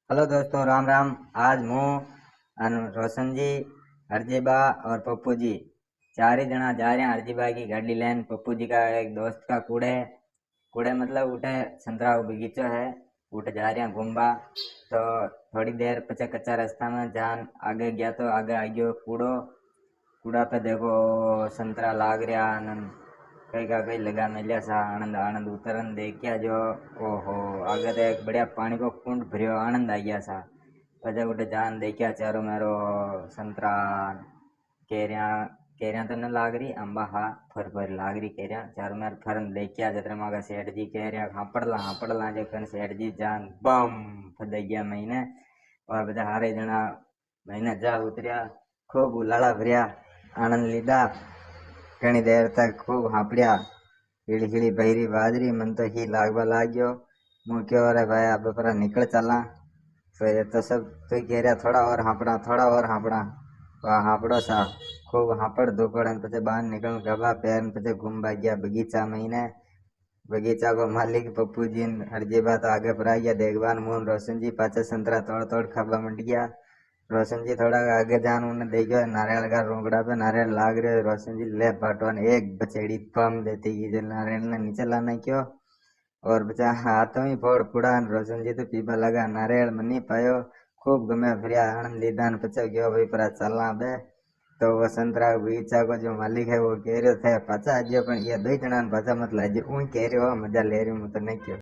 Hello दोस्तों, राम राम। आज मैं रोशन जी, हरजीबा और पप्पू जी चार ही जना जा रहे हैं हरजीबा की गाड़ी लेन। पप्पू जी का एक दोस्त का कूड़े कूड़े मतलब उठे संतरा को बगीचो है, उठे जा रहे हैं घूमबा। तो थोड़ी देर पचे कच्चा रास्ता में जान आगे गया तो आगे आ गयो कूड़ो। कूड़ा पे देखो संतरा लाग रहा, आनंद कई का कई लगा मिलिया सा। आनंद आनंद उतरन देखिया जो ओहो, आगे तो एक बढ़िया पानी को कुंड भरियो, आनंद आ गया सा। पचे उठे जान देखिया चारो मेरो संतरा केरिया केरिया तो न लाग रही, अंबा हा फर फर लाग रही केरिया। चारो मेर फरन देखिया जतरे मागा सेठ जी केरिया हापड़ ला जो कन सेठ जी जान बम फदे गया महीने। और बता हारे जना महीने जा उतरिया, खूब उलाड़ा भरिया, आनंद लीधा। घनी देर तक खूब हापड़िया, हीड़ी हीड़ी बहरी बाजरी मन तो ही लागवा लाग्यो। मुँह क्यों अरे भाई अब पर निकल चला। फिर तो सब तो कह रहा थोड़ा और हाँपड़ा। वह हाँपड़ो सा, खूब हाँपड़ धोपड़ पचे बाहर निकल गबा पैर पचे घूमबा गया बगीचा महीने। बगीचा को मालिक पप्पू जी हरजीबा तो आगे पर आ गया देखभाल। मोहन रोशन जी पाचे संतरा तोड़ तोड़ खाबा मंड गया। रोशन जी थोड़ा आगे जान उन्हें देखो नारियल का रोकड़ा पे नारियल लाग रहे। रोशन जी ले भटवन एक बचेड़ी पम देती की जो नारियल ने नीचे लाना क्यों। और बचा हाथों ही फोड़ फुड़ा। रोशन जी तो पीपा लगा नारियल मनी पायो। खूब घूमे फिर आनंद लीधा न पचा गयो भाई पर चलना बे। तो वो संतरा बगीचा को जो मालिक है वो कह रहे थे पाचा आज, पर ये दो जना पाचा मत लाजे, ऊ कह रहे हो मजा ले रही हूँ तो नहीं क्यों।